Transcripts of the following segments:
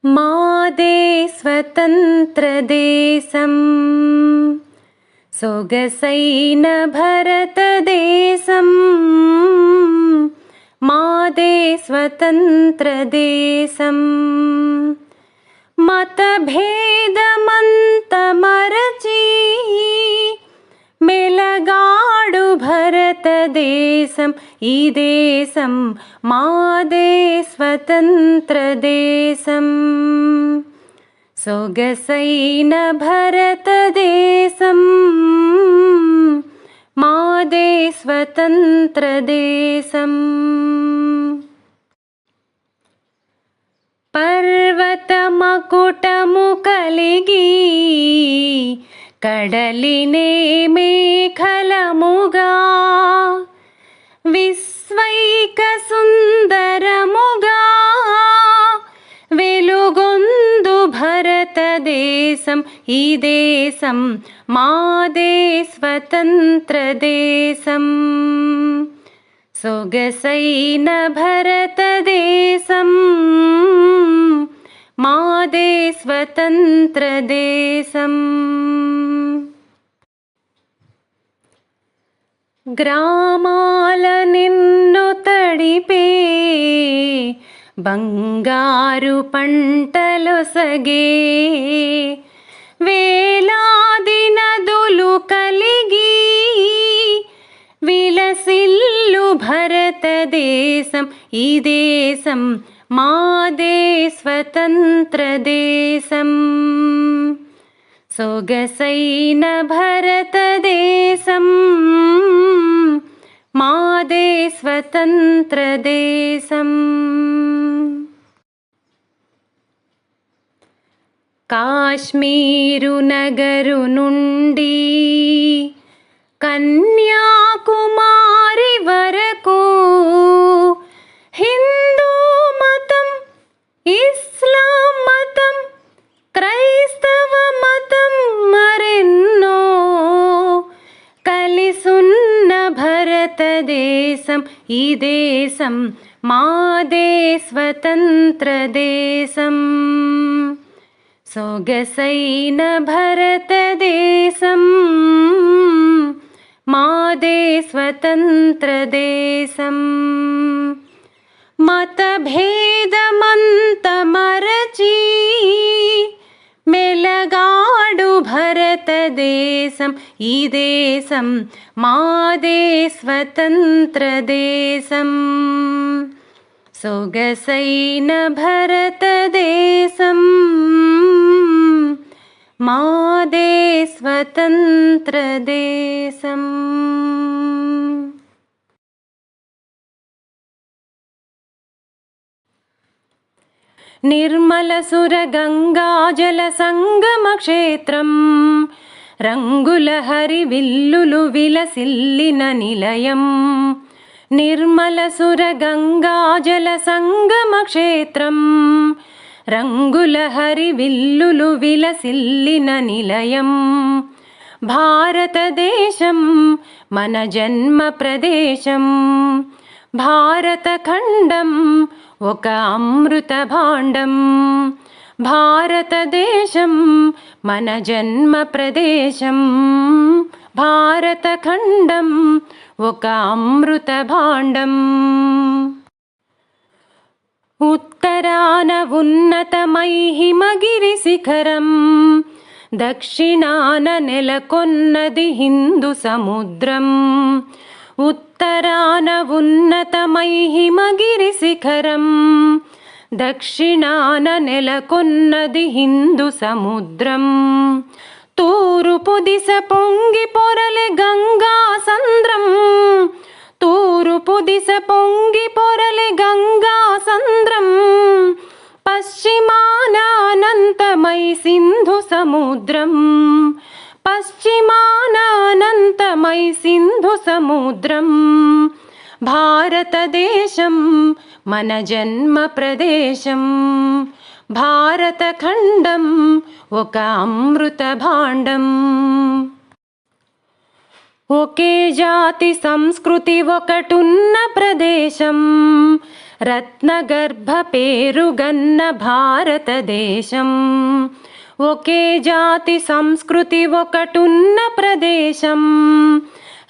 మాదే స్వతంత్ర దేశం సొగసైన భరతదేశం. మాదే స్వతంత్ర దేశం మతభేదమంత మరచి మెలగాడు భరతదేశం. ఈ దేశం మాదే స్వతంత్ర దేశం సొగసైన భరతదేశం. మాదే స్వతంత్ర దేశం. పర్వతమకుటము కలిగి కడలినే మేఖలముగా విశ్వైక సుందరముగా వెలుగొందు భరతదేశం. ఈ దేశం మాదే స్వతంత్ర దేశం సొగసైన భరతదేశం. మాదే స్వతంత్ర దేశం. గ్రామాల నిన్ను తడిపే బంగారు పంటలొసగే వేలాది నదులు కలిగి విలసిల్లు భరతదేశం. ఈ దేశం మాదే స్వతంత్ర దేశం సొగసైన భరతదేశం. మాదే స్వతంత్ర దేశం. కాశ్మీరు నగరు నుండి కన్యాకుమారి వరకు హిందూ మతం, ఇస్లాం మతం, క్రైస్తవ మతం మరెన్నో కలిసున్న భరతదేశం. ఈ దేశం మాదే స్వతంత్ర దేశం సొగసైన భరతదేశం. మాదే స్వతంత్ర దేశం మతభేదమంత మరచి మెలగాడు భరతదేశం. ఈ దేశం మాదే స్వతంత్ర దేశం సొగసైన భరతదేశం. మాదే స్వతంత్ర దేశం. నిర్మల సుర గంగా జల సంగమ క్షేత్రం రంగుల హరివిల్లులు విలసిల్లిన నిలయం. నిర్మల సుర గంగా జల సంగమ క్షేత్రం రంగుల హరివిల్లులు విలసిల్లిన నిలయం. భారతదేశం మన జన్మ ప్రదేశం. భారతఖండం ఒక అమృత భాండం. భారతదేశం మన జన్మ ప్రదేశం. భారతఖండం ఒక అమృత భాండం. ఉత్తరాన ఉన్నతమై హిమగిరి శిఖరం, దక్షిణాన నెలకొన్నది హిందూ సముద్రం. ఉత్తరాన ఉన్నతమై హిమగిరి శిఖరం, దక్షిణాన నెలకొన్నది హిందూ సముద్రం. తూర్పు దిశ పొంగి పొరలే గంగా సంద్రం. తూర్పు దిశ పొంగి పొరలే గంగా సంద్రం. పశ్చిమాన అనంతమై సింధు సముద్రం. పశ్చిమాన అనంతమై సింధు సముద్రం. భారతదేశం మన జన్మ ప్రదేశం. భారతఖండం ఒక అమృత భాండం. ఒకే జాతి సంస్కృతి ఒకటున్న ప్రదేశం. రత్నగర్భ పేరుగన్న భారతదేశం, ఒకే జాతి సంస్కృతి ఒకటున్న ప్రదేశం.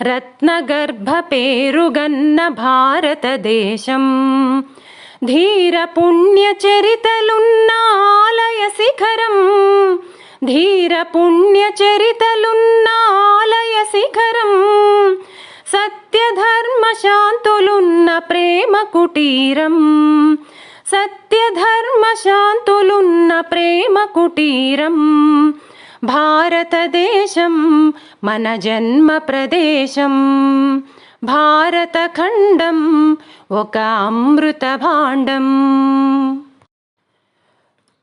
రత్నగర్భ పేరుగన్న భారతదేశం, ధీర పుణ్య చరితలున్న ఆలయ శిఖరం. ధీర పుణ్య చరితలున్న ఆలయ శిఖరం, సత్యధర్మ శాంతులున్న ప్రేమ కుటీరం. సత్యధర్మ శాంతులున్న ప్రేమ కుటీరం. భారతదేశం మన జన్మ ప్రదేశం, భారతఖండం ఒక అమృత భాండం.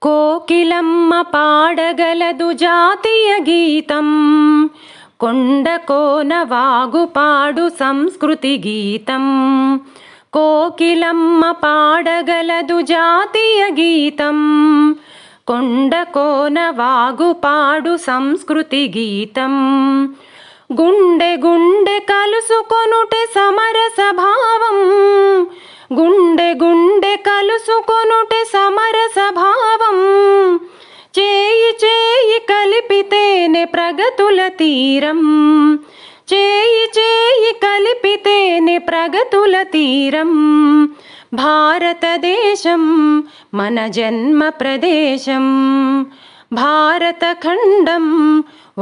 కోకిలమ్మ పాడగలదు జాతీయ గీతం, కొండ కోన వాగుపాడు సంస్కృతి గీతం. కోకిలమ్మ పాడగలదు జాతీయ గీతం, కొండ కోన వాగుపాడు సంస్కృతి గీతం. గుండె గుండె కలుసుకొనుటే సమరస భావం, గుండె గుండె కలుసుకొనుటే సమరస భావం. చేయి చేయి కలిపితేనే ప్రగతుల తీరం, చేయి చేయి కలిపితేనే ప్రగతుల తీరం. భారతదేశం మన జన్మ ప్రదేశం, భారతఖండం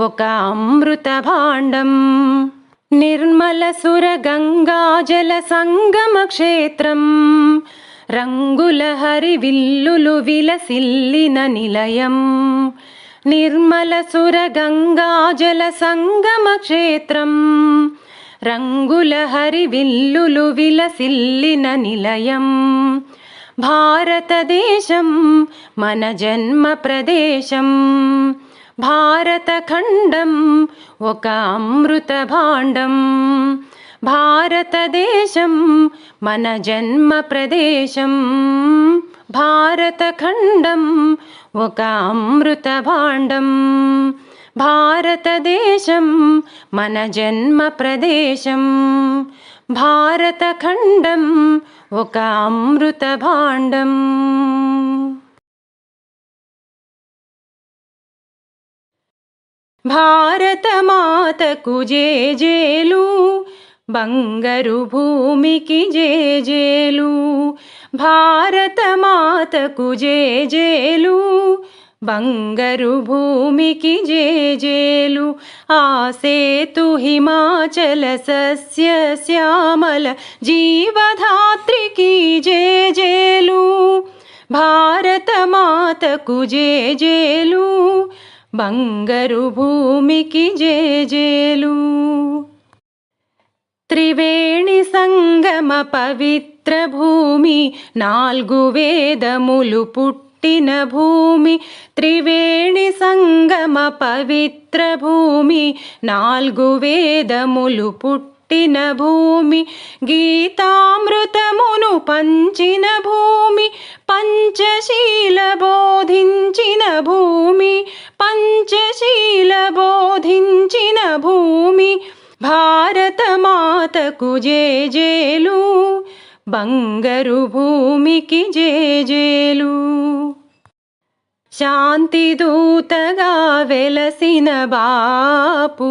ఒక అమృత భాండం. నిర్మల సుర గంగా జల సంగమ క్షేత్రం, రంగుల హరివిల్లులు విలసిల్లిన నిలయం. నిర్మల సుర గంగా జల సంగమ క్షేత్రం, రంగుల హరివిల్లులు విలసిల్లిన నిలయం. భారతదేశం మన జన్మ ప్రదేశం, భారతఖండం ఒక అమృత భాండం. భారతదేశం మన జన్మ ప్రదేశం, భారతఖండం ఒక అమృత భాండం. భారతదేశం మన జన్మ ప్రదేశం, భారతఖండం ఒక అమృత భాండం. భారతమాతకు జేజేలు, బంగారు భూమికి జేజేలు. భారతమాతకు జేజేలు, బంగారు భూమికి జేజేలు. ఆ సేతు హిమాచల సస్య శ్యామల జీవధాత్రికి జేజేలు. భారతమాతకు జేజేలు, బంగారు భూమికి జేజేలు. త్రివేణి సంగమ పవిత్ర భూమి, 4 వేదములు పుట్టిన భూమి. త్రివేణి సంగమ పవిత్ర భూమి, 4 వేదములు పుట్టిన భూమి. గీతామృతమును పంచిన భూమి, పంచశీల బోధించిన భూమి. పంచశీల బోధించిన భూమి. భారతమాతకు జేజేలు, బంగారు భూమికి జేజేలు. శాంతి దూతగా వెలసిన బాపు,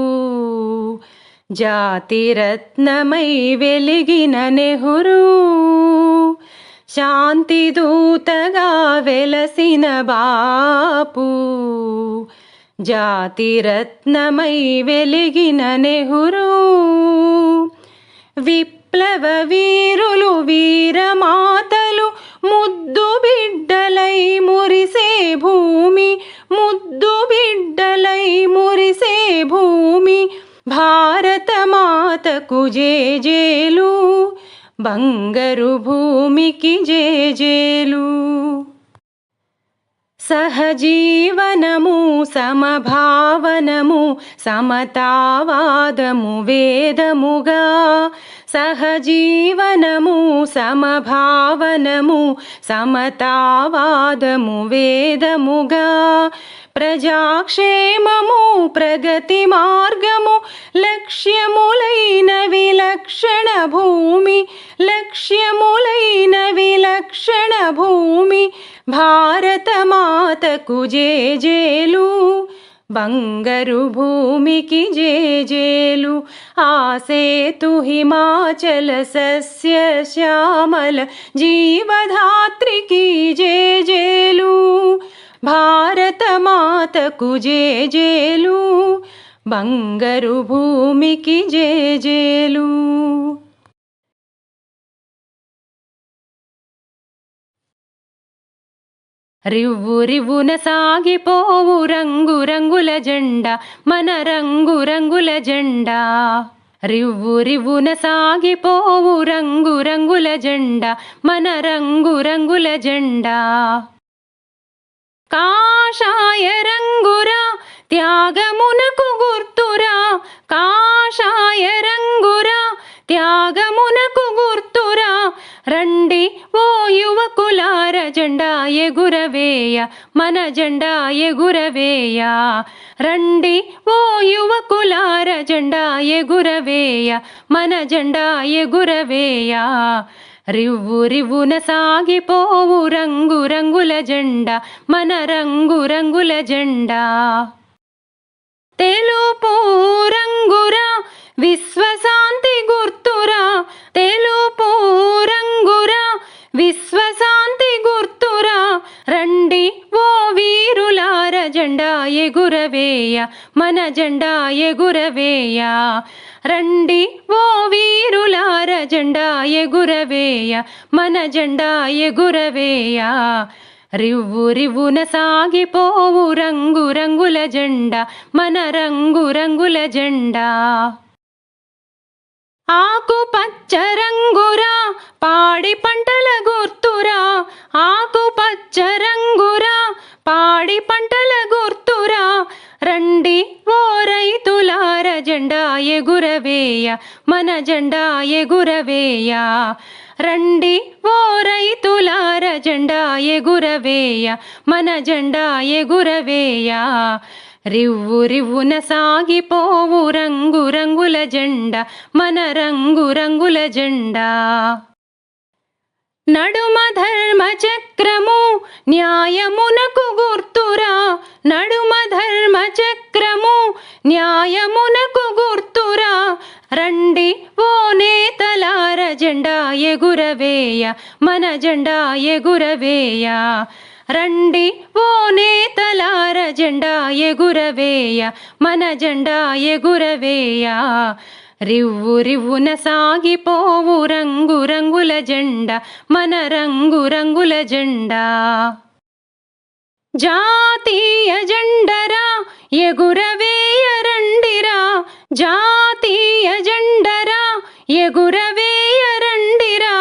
జాతిరత్నమై వెలిగిన నెహ్రూ. శాంతి దూతగా వెలసిన బాపు, జాతిరత్నమై వెలిగిన నెహ్రూ. విప్లవ వీరులు వీరమాతలు, ముద్దు బిడ్డలై మురిసే భూమి. ముద్దు బిడ్డలై మురిసే భూమి. భారతమాతకు జేజేలు, బంగారు భూమికి జేజేలు. సహజీవనము సమభావనము సమతావాదము వేదముగా. సహజీవనము సమభావనము సమతావాదము వేదముగా. ప్రజాక్షేమము ప్రగతి మార్గము లక్ష్యములైన విలక్షణ భూమి. లక్ష్యములైన విలక్షణ రక్షణ భూమి భారతమాతకు జేజేలు బంగారు భూమికి జేజేలు ఆ సేతు హిమాచల సస్య శ్యామల జీవధాత్రికి జేజేలు భారతమాతకు జేజేలు బంగారు భూమికి జేజేలు. రివ్వు రివ్వున సాగిపోవు రంగు రంగుల జెండా మన రంగు రంగుల జెండా రివ్వు రివ్వున సాగిపోవు రంగు రంగుల జెండా మన రంగు రంగుల జెండా కాషాయ రంగురా త్యాగమునకు గుర్తురా కాషాయ రంగురా త్యాగమునకు గుర్తురా రండి ఓ యువకులార జెండా ఎగురవేయ మన జెండా ఎగురవేయ రండి ఓ యువకులార జెండా ఎగురవేయ మన జెండా ఎగురవేయ రివ్వు రివ్వున సాగిపోవు రంగు రంగుల జెండా మన రంగు రంగుల జెండా తెలుపు రంగురా విశ్వశాంతి గుర్తురా తెలుపు రంగురా విశ్వశాంతి గుర్తురా రండి ఓ వీరులార జెండా ఎగురవేయ మన జెండా ఎగురవేయ రండి ఓ వీరులార జెండా ఎగురవేయ మన జెండా ఎగురవేయ రివ్వు రివ్వున సాగిపోవు రంగు రంగుల జెండా మన రంగు రంగుల జెండా ఆకుపచ్చ రంగురా పాడి పంటల గుర్తురా ఆకుపచ్చ రంగురా పాడి పంటల గుర్తురా రండి ఓ రైతులార జెండా ఎగురవేయ మన జెండా ఎగురవేయ రండి ఓ రైతులార జెండా ఎగురవేయ మన జెండా ఎగురవేయ రివ్వు రివ్వున సాగిపోవు రంగు రంగుల జెండా మన రంగు రంగుల జెండా నడుమ ధర్మ చక్రము న్యాయమునకు గుర్తురా నడుమ ధర్మ చక్రము న్యాయమునకు గుర్తురా రండి ఓ నేతలార జెండా ఎగురవేయ మన జెండా ఎగురవేయ రండి ఓ నేతలార జెండా ఎగురవేయ మన జెండా ఎగురవేయ రివ్వు రివ్వున సాగిపోవు రంగు రంగుల జెండా మన రంగు రంగుల జెండా జాతీయ జెండరా ఎగురవేయ రండిరా జాతీయ జెండరా ఎగురవేయ రండిరా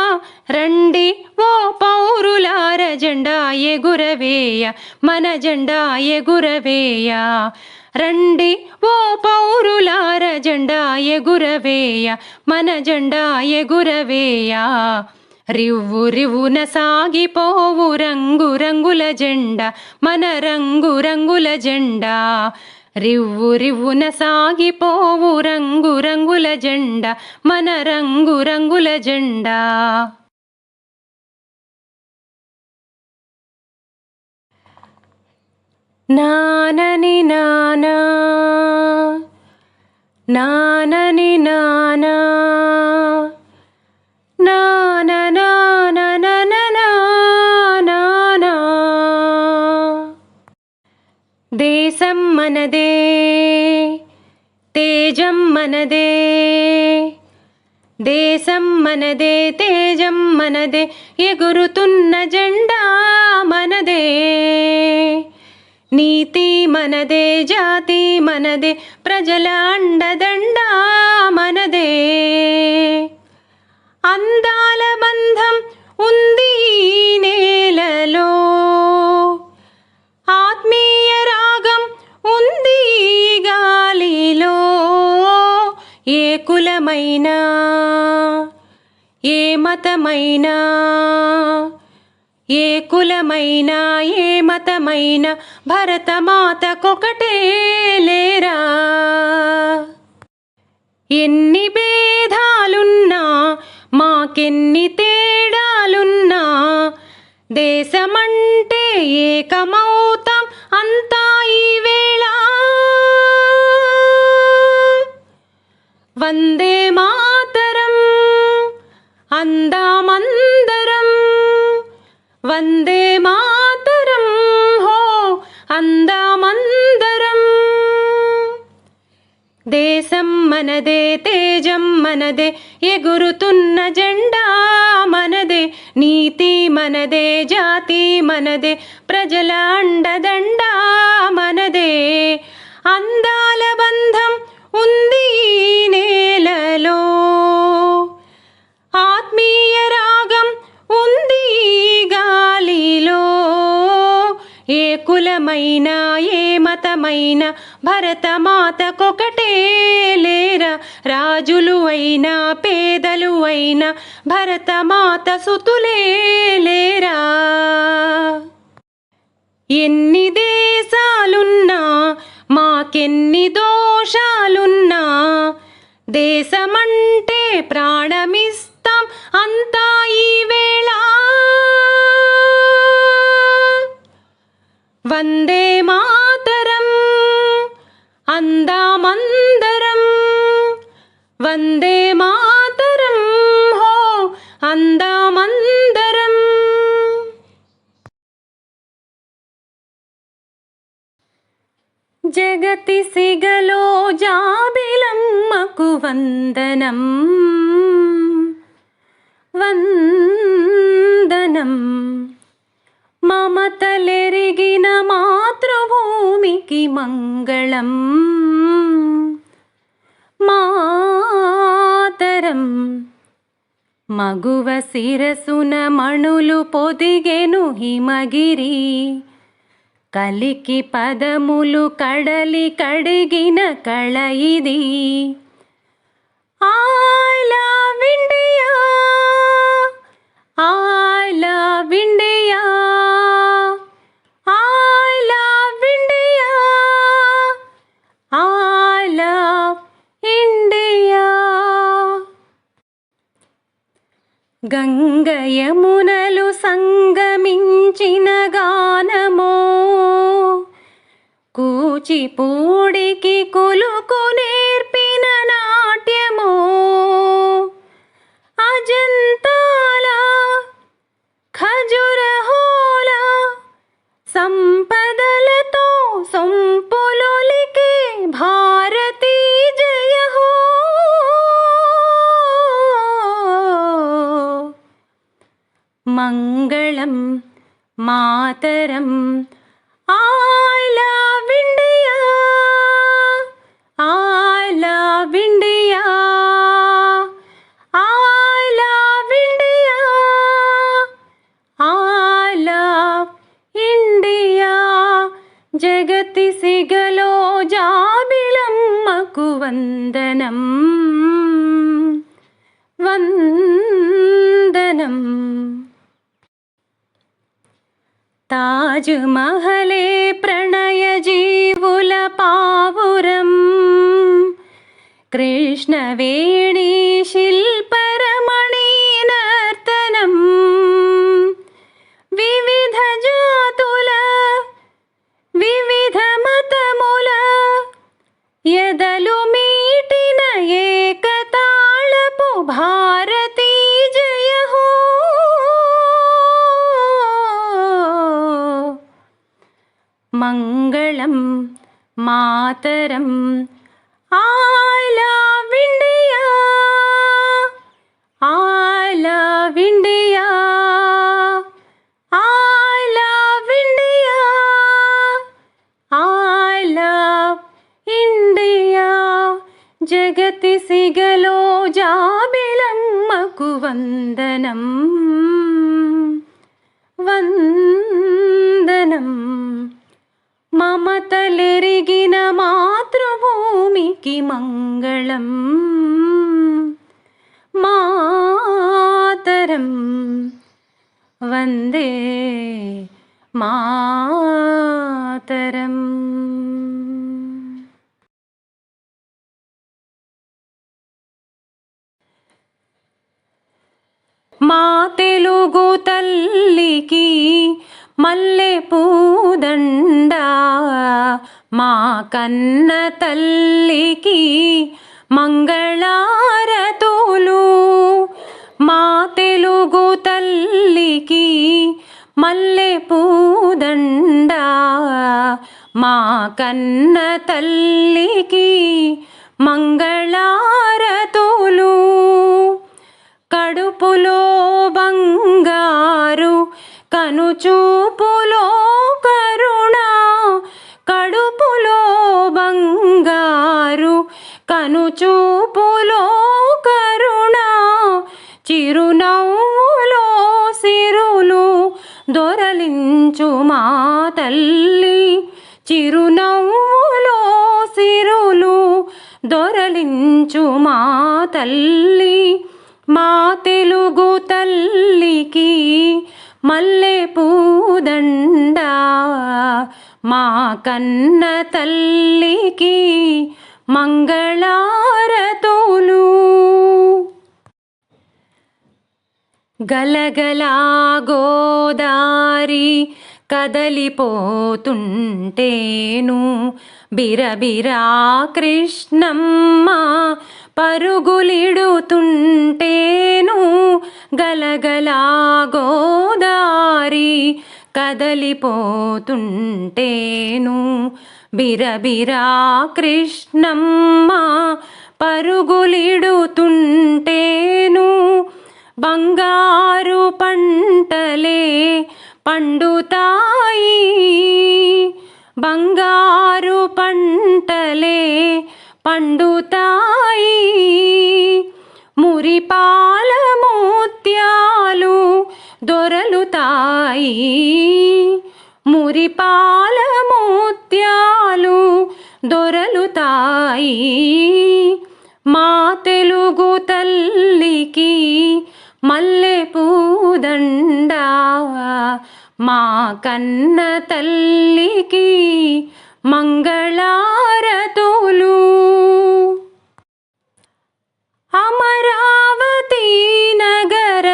రండి ఓ పౌరులార జెండా ఎగురవేయ మన జెండా ఎగురవేయ రండి ఓ పౌరులార జెండా ఎగురవేయ మన జెండా ఎగురవేయ రివ్వు రివ్వున సాగిపోవు రంగు రంగుల జెండా మన రంగు రంగుల జెండా రివ్వు రివ్వున సాగిపోవు రంగు రంగుల జెండా మన రంగు రంగుల జెండా నానని నానా నానని నానా నానా నానా దేశం మనదే తేజం మనదే దేశం మనదే తేజం మనదే ఎగురుతున్న జెండా మనదే నీతి మనదే జాతి మనదే ప్రజల అండదండ మనదే అందాల బంధం ఉంది ఈ నేలలో ఆత్మీయ రాగం ఉంది ఈ గాలిలో ఏ కులమైనా ఏ మతమైనా ఏ కులమైనా ఏ మతమైనా భరతమాతకొకటే లేరా ఎన్ని భేదాలున్నా మాకెన్ని తేడాలున్నా దేశమంటే ఏకమౌతాం అంతా ఈవేళ. వందే మాతరం అందామందరం, వందే మాతరం హో అందామందరం. దేశం మనదే, తేజం మనదే, ఎగురుతున్న జెండా మనదే. నీతి మనదే, జాతి మనదే, ప్రజల అండదండ మనదే. అందాల బంధం ఉంది ఈ నేలలో, ఆత్మీయ రాగం ఉంది ఈ గాలిలో. ఏ కులమైనా ఏ మతమైనా భరతమాతకొకటే లేరా. రాజులు అయినా పేదలు అయినా భరతమాత సుతులే లేరా. ఎన్ని దేశాలున్నా మాకెన్ని దోషాలున్నా, దేశమంటే ప్రాణమిస్తాం అంతా ఈవేళ. వందే మాతరం అందామందరం, వందే మాతరం హో అందామందరం. జగతి సిగలో జాబిలమ్మకు వందనం, వందనం. మమతలెరిగిన మాతృభూమికి మంగళం. మాతరం మగువ శిరసున మణులు పొదిగెను హిమగిరి. కలికి పదములు కడలి కడిగిన కళ ఇది. I love India, I love India, I love India, I love India. Ganga యమునలు సంగమించిన గానమో, కూచిపూడికి కులుకు నేర్పిన నాట్యమో. అజంతాల ఖజురహోల సంపదలతో సొంపులొలికే భారతీ జయ హో. మంగళం మాతరం, I love India, I love India, I love India, I love India. జగతి సిగలో జాబిలమ్మకు వందనం, వందనం. తాజ్ మహలే ప్రణయ జీవుల పావురం, కృష్ణవేణి శిల్పరమణి నర్తనం. వివిధ జాతుల వివిధ మతముల ఎదలు మీటిన ఏకతాళపు భారతీ జయ హో. మంగళం మాతరం, I love India, I love India, I love India, I love India. జగతి సిగలో జాబిలమ్మకు వందనం, వందనం. మమతలెరిగిన మాతృభూమికి మంగళం. మాతరం వందే మాతరం. మా తెలుగు తల్లికి మల్లె పూదండ, మా కన్న తల్లికి మంగళారతులు. మా తెలుగు తల్లికి మల్లె పూదండ, మా కన్న తల్లికి మంగళారతులు. కడుపులో బంగారు కనుచూపులో కరుణ, కడుపులో బంగారు కనుచూపులో కరుణ, చిరునవ్వులో సిరులు దొరలించు మా తల్లి, చిరునవ్వులో సిరులు దొరలించు మా తల్లి. మా తెలుగు తల్లికి మల్లె పూదండ, మా కన్న తల్లికి మంగళారతులు. గలగలా గోదారి కదలిపోతుంటేను, బిరబిరా కృష్ణమ్మ పరుగులిడుతుంటేను. గలగలా గోదారి కదలిపోతుంటేను, బిరబిరా కృష్ణమ్మ పరుగులిడుతుంటేను. బంగారు పంటలే పండుతాయి, బంగారు పంటలే పండుతాయి. మురిపాల ముత్యాలు దొరలుతాయి, మురిపాల ముత్యాలు దొరలుతాయి. మా తెలుగు తల్లికి మల్లె పూదండ, మా కన్న తల్లికి మంగళారతులు. అమరావతి నగర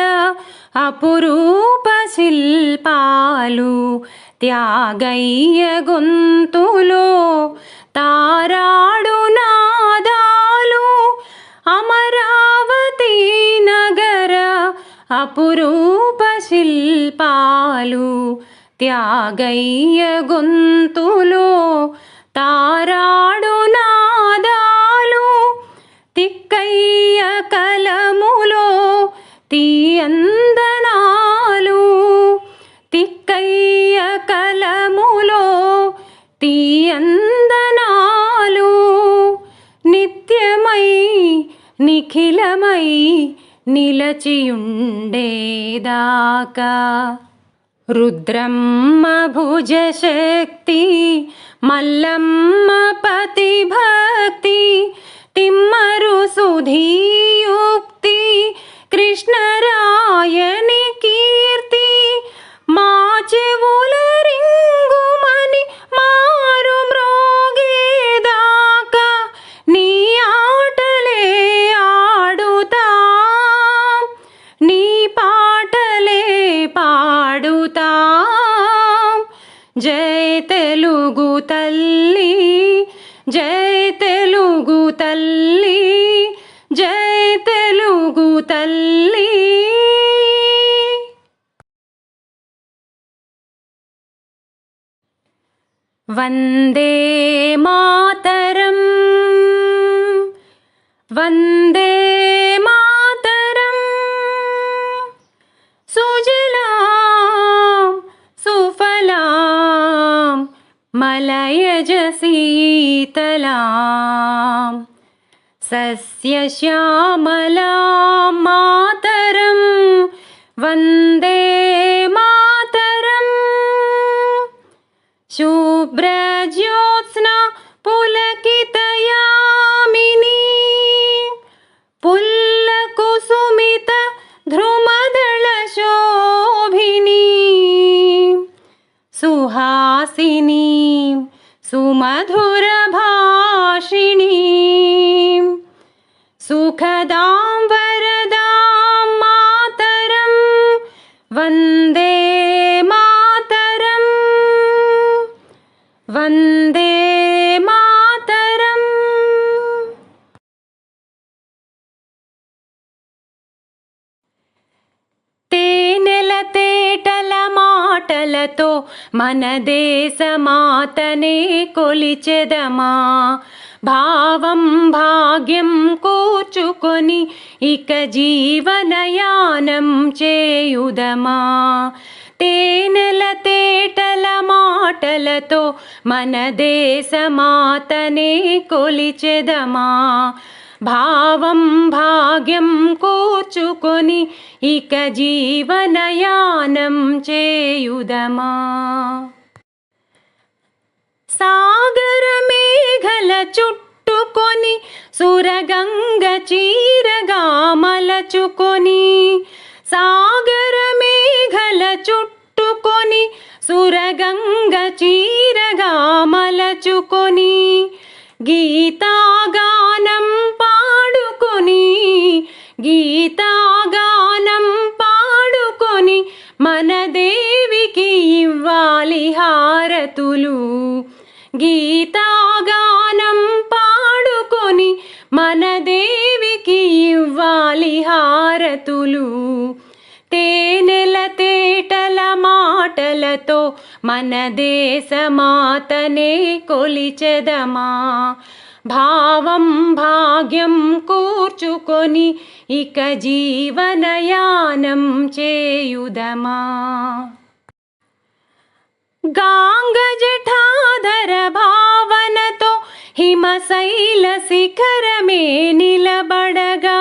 అపురూప శిల్పాలు, త్యాగయ్య గొంతులో తారాడు నాదాలు. అమరావతి నగర అపురూప శిల్పాలు, త్యాగయ్య గొంతులో తారాడు నాదాలు. తిక్కయ్య కలములో తీయందనాలు, తిక్కయ్య కలములో తీయందనాలు. నిత్యమై నిఖిలమై నిలచియుండేదాకా, రుద్రమ్మ భుజశక్తి మల్లమ్మ పతిభక్తి, తిమ్మరు సుధీయుక్తి కృష్ణరాయని కీర్తి. మా చెవుల రింగుమని మారు మ్రోగేదాకా నీ ఆటలే ఆడుతాం, నీ పాటలే పాడుతాం. జై తెలుగు తల్లి, జై తెలుగు తల్లి, జై తెలుగు తల్లి. వందే మాతరం, వందే మాతరం. సుజలాం సుఫలాం మలయజ శీతలాం, సస్యశ్యామలాం మాతరం వందే మాతరం. శుభ్రజ్యోత్స్నా పులకితయామినీ, పుల్లకుసుమిత ధ్రుమదళ శోభినీ, సుహాసినీ సుమధుర భాషిణీ, సుఖదాం వందే మాతరం వందే మాతరం. తేనెల తేటల మాటలతో మన దేశమాతనే కొలిచెదమా, భావం భాగ్యం కూర్చుకొని ఇక జీవనయానం చేయుదమా. తేనెల తేటల మాటలతో మన దేశమాతనే కొలిచెదమా, భావం భాగ్యం కూర్చుకొని ఇక జీవనయానం చేయుదమా. సాగర మేఘల చుట్టుకొని సురగంగ చీరగా మలచుకొని, సాగర మేఘల చుట్టుకొని సురగంగ చీరగా మలచుకొని, గీతాగానం పాడుకొని గీతాగానం పాడుకొని మన దేవికి ఇవ్వాలి హారతులు. గీతాగానం పాడుకొని మన దేవికి ఇవ్వాలి హారతులు. తేనెల తేటల మాటలతో మన దేశమాతనే కొలిచెదమా, భావం భాగ్యం కూర్చుకొని ఇక జీవనయానం చేయుదమా. గాంగ జఠాధర భావనతో హిమశైల శిఖరమే నిలబడగా,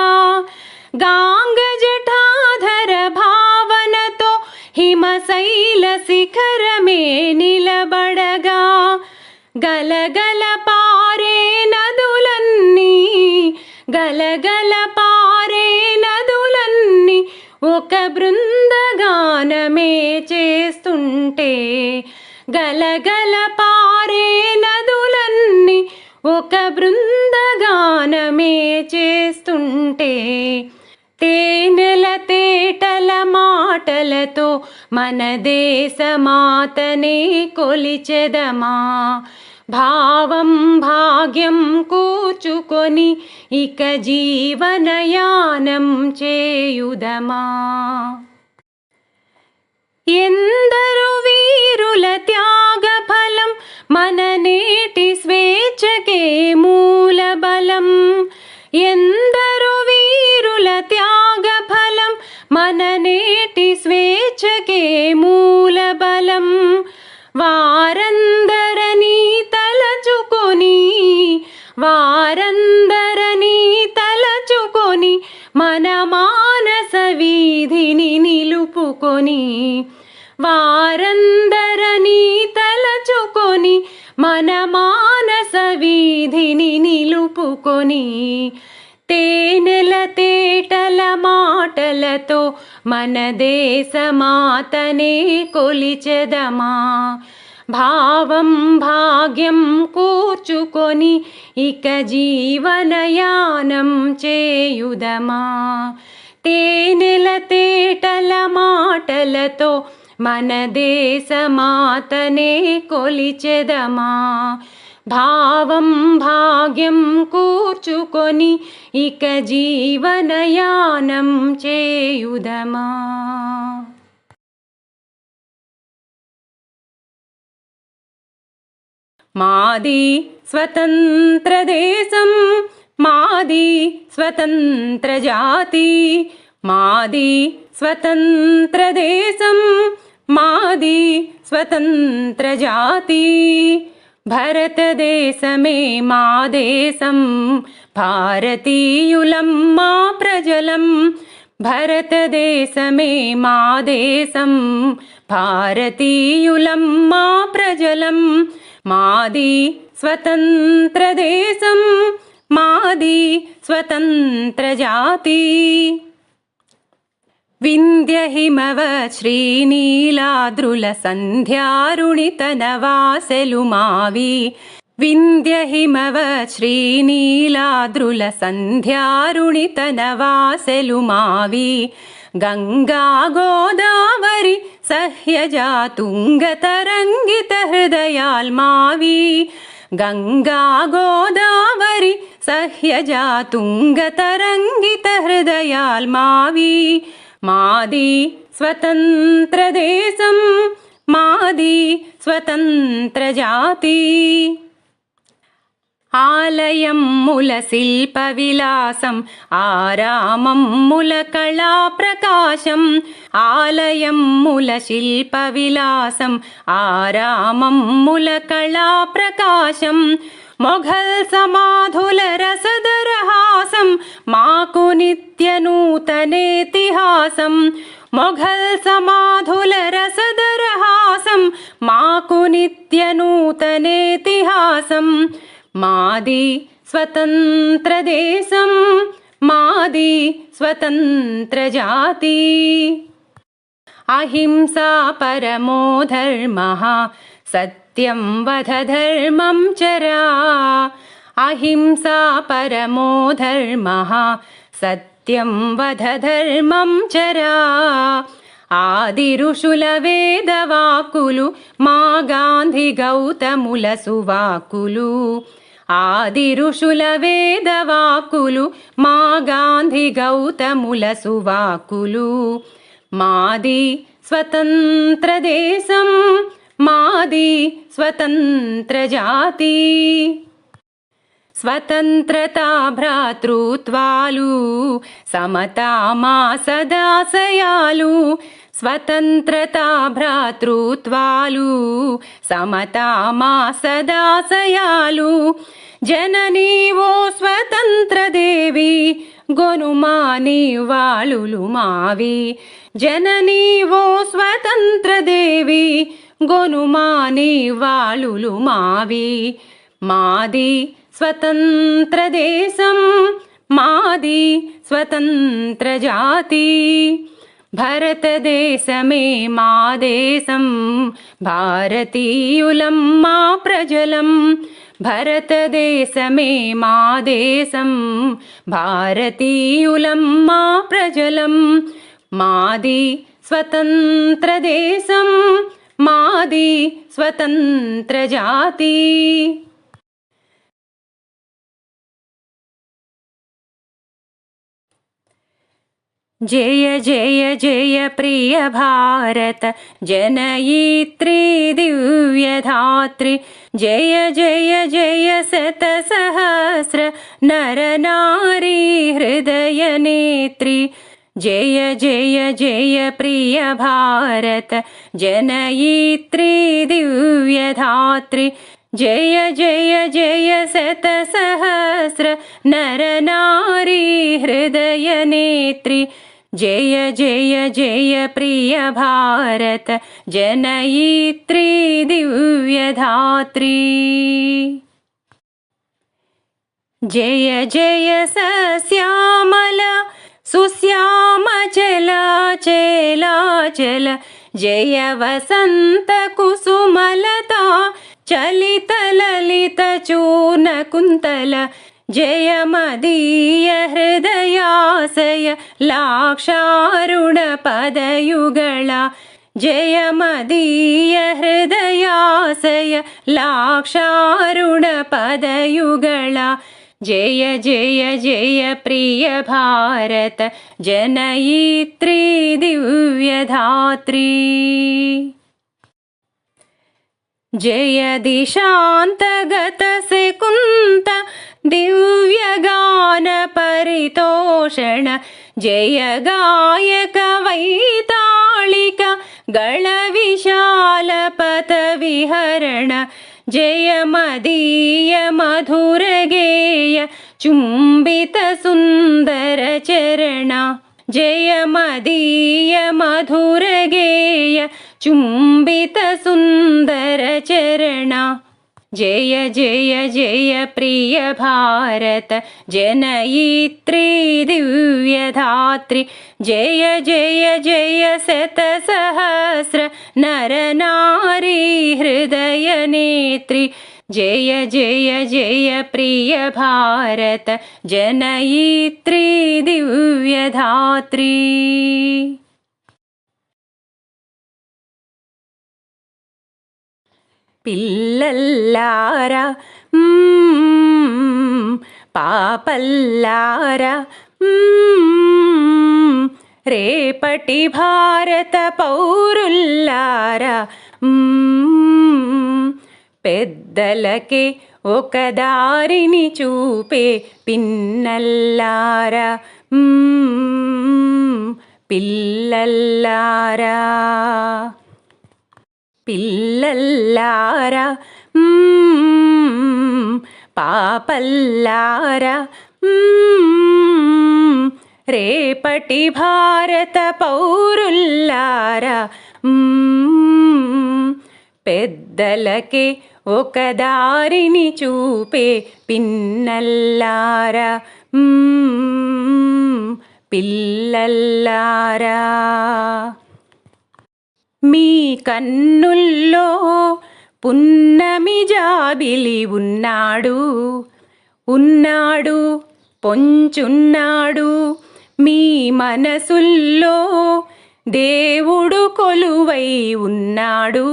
గాంగ జఠాధర భావనతో హిమశైల శిఖరమే నిలబడగా, గలగల పారే నదులన్నీ గలగల పారే నదులన్నీ ఒక బృందగానమే చేస్తుంటే, గలగల పారే నదులన్నీ ఒక బృందగానమే చేస్తుంటే, తేనెల తేటల మాటలతో మన దేశమాతనే కొలిచెదమా, భావం భాగ్యం కూర్చుకొని ఇక జీవనయానం చేయుదమా. ఎందరు వీరుల త్యాగ ఫలం మన నేటి స్వేచ్ఛకే మూల బలం. ఎందరు వీరుల త్యాగ ఫలం మన నేటి స్వేచ్ఛకే మూల బలం. వారందరనీ తలచుకొని వారందరనీ తలచుకొని మన మానస వీధిని నిలుపుకొని, వారందరనీ తలచుకొని మన మానస వీధిని నిలుపుకొని, తేనెల తేటల మాటలతో మన దేశమాతనే కొలిచెదమా, భావం భాగ్యం కూర్చుకొని ఇక జీవనయానం చేయుదమా. తేనెల తేటల మాటలతో మన దేశమాతనే కొలిచెదమా, భావం భాగ్యం కూర్చుకొని ఇక జీవనయానం చేయుదమా. మాది స్వతంత్ర దేశం, మాది స్వతంత్ర జాతి, మాది స్వతంత్ర దేశం, మాది స్వతంత్ర జాతి. భారతదేశమే మా దేశం, భారతీయులం మా ప్రజలం. భారతదేశమే మా దేశం, భారతీయులం మా ప్రజలం. మాది స్వతంత్ర దేశం, మాది స్వతంత్ర జాతి. వింధ్య హిమవత్ శ్రీనీలాద్రుల సంధ్యారుణితనవాసెలు మావి. వింధ్య హిమవత్ శ్రీనీలాద్రుల సంధ్యారుణితనవాసెలు మావి. गङ्गा गोदावरि सह्यजा तुङ्गतरङ्गितहृदयाल्मावी गङ्गा गोदावरि सह्यजा तुङ्गतरङ्गितहृदयाल्मावी मादी स्वतन्त्रदेशं मादी स्वतन्त्रजाति ఆలయమ్ముల శిల్ప విలాసం ఆరామమ్ముల కళా ప్రకాశం ఆలయమ్ముల శిల్ప విలాసం ఆరామమ్ముల కళా ప్రకాశం మొఘల్ సమాధుల రసదరహాసం మాకు నిత్య నూతనేతిహాసం మొఘల్ సమాధుల రసదరహాసం మాకు నిత్య నూతనేతిహాసం మాది స్వతంత్ర దేశం మాది స్వతంత్ర జాతి అహింసా పరమో ధర్మః సత్యం వద ధర్మం చరా అహింసా పరమో ధర్మః సత్యం వద ధర్మం చరా ఆది ఋషుల వేదవాకులు మా గాంధీ గౌతముల సువాకులు ఆది ఋషుల వేదవాకులు మా గాంధీ గౌతముల సువాకులు మాది స్వతంత్ర దేశం మాది స్వతంత్ర జాతి స్వతంత్రతా భ్రాతృత్వాలు సమతా మా సదాశయాలు స్వతంత్రతా భ్రాతృత్వాలు సమతా మా సదాశయాలు జననీ ఓ స్వతంత్ర దేవి గొనుమా నివాళులు మావి జననీ ఓ స్వతంత్ర దేవి గొనుమా నివాళులు మావి మాది స్వతంత్ర దేశం మాది స్వతంత్ర జాతి భారతదేశమే మా దేశం భారతీయులం మా ప్రజలం భారతదేశమే మా దేశం భారతీయులం మా ప్రజలం మాది స్వతంత్ర దేశం మాది స్వతంత్ర జాతి జయ జయ జయ ప్రియ భారత జనయిత్రి దివ్యధాత్రి జయ జయ జయ శత సహస్ర నర నారీ హృదయ నేత్రి జయ జయ జయ ప్రియ భారత జనయిత్రి దివ్యధాత్రి జయ జయ జయ శత సహస్ర నర నారీ హృదయ నేత్రి జయ జయ జయ ప్రియ భారత జనయిత్రి దివ్యధాత్రి జయ జయ సశ్యామల సుశ్యామ చల చలాచల జయ వసంత కుసుమలతా చలిత లలిత చూర్ణ కుంతల జయ మదీయ హృదయాశయ లాక్షారుణ పదయుగళ జయ మదీయ హృదయాశయ లాక్షారుణ పదయుగళ జయ జయ జయ ప్రియ భారత జనయిత్రి దివ్యధాత్రి జయ దిశాంతగత శకుంత దివ్యగాన పరితోషణ జయ గాయక వైతాళిక గళ విశాల పథ విహరణ జయ మదీయ మధుర గేయ చుంబిత సుందర చరణ జయ మదీయ మధుర గేయ చుంబిత సుందర చరణ జయ జయ జయ ప్రియ భారత జనయిత్రి దివ్యధాత్రి జయ జయ జయ శత సహస్ర నర నారీ హృదయ నేత్రి జయ జయ జయ ప్రియ భారత జనయిత్రీ దివ్యధాత్రీ. పిల్లల్లారా పాపల్లారా రేపటి భారత పౌరుల్లారా పెద్దలకే ఒక దారిని చూపే పిన్నల్లారా పిల్లల్లారా పిల్లల్లారా పాపల్లారా రేపటి భారత పౌరుల్లారా పెద్దలకే ఒక దారిని చూపే పిన్నల్లారా పిల్లల్లారా. మీ కన్నుల్లో పున్నమి జాబిలి ఉన్నాడు ఉన్నాడు పొంచున్నాడు. మీ మనసుల్లో దేవుడు కొలువై ఉన్నాడు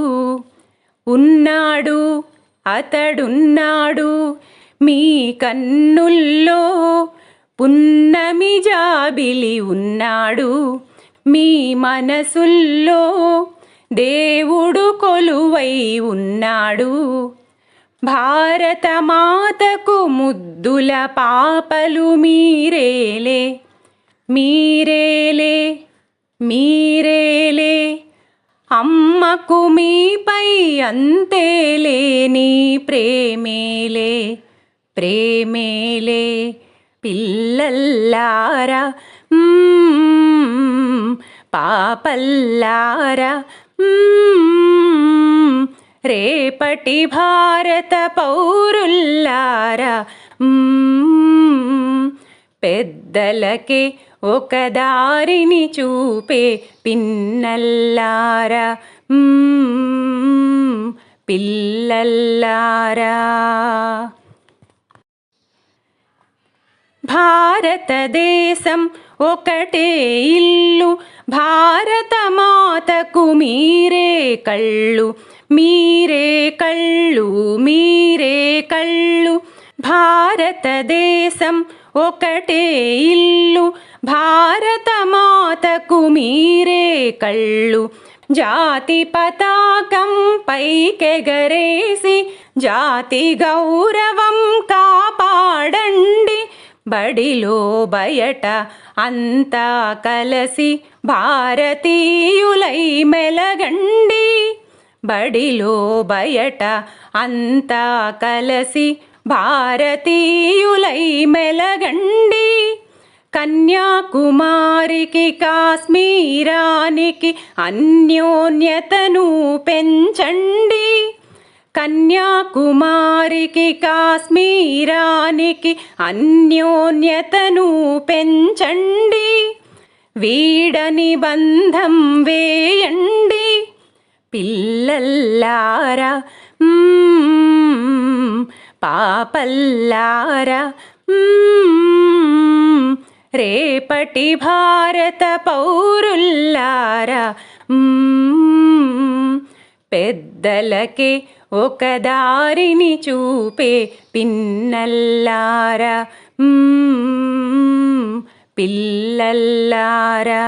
ఉన్నాడు అతడున్నాడు. మీ కన్నుల్లో పున్నమి జాబిలి ఉన్నాడు. మీ మనసుల్లో దేవుడు కొలువై ఉన్నాడు. భారత మాతకు ముద్దుల పాపలు మీరేలే మీరేలే మీరేలే. అమ్మకు మీపై అంతేలే నీ ప్రేమేలే ప్రేమేలే. పిల్లల్లారా పాపల్లారా రేపటి భారత పౌరుల్లారా పెద్దలకే ఒక దారిని చూపే పిన్నల్లారా పిల్లల్లారా. భారతదేశం ఒకటే ఇల్లు, భారత మాతకు మీరే కళ్ళు మీరే కళ్ళు మీరే కళ్ళు. భారతదేశం ఒకటే ఇల్లు, భారత మాతకు మీరే కళ్ళు. జాతి పతాకం పైకెగరేసి జాతి గౌరవం కాపాడండి. బడిలో బయట అంతా కలసి భారతీయులై మెలగండి. బడిలో బయట అంతా కలసి భారతీయులై మెలగండి. కన్యాకుమారికి కాశ్మీరానికి అన్యోన్యతను పెంచండి. కన్యాకుమారికి కాశ్మీరానికి అన్యోన్యతను పెంచండి. వీడని బంధం వేయండి. పిల్లల్లారా పాపల్లారా రేపటి భారత పౌరుల్లారా పెద్దలకే ఒక దారిని చూపే పిన్నల్లారా పిల్లల్లారా.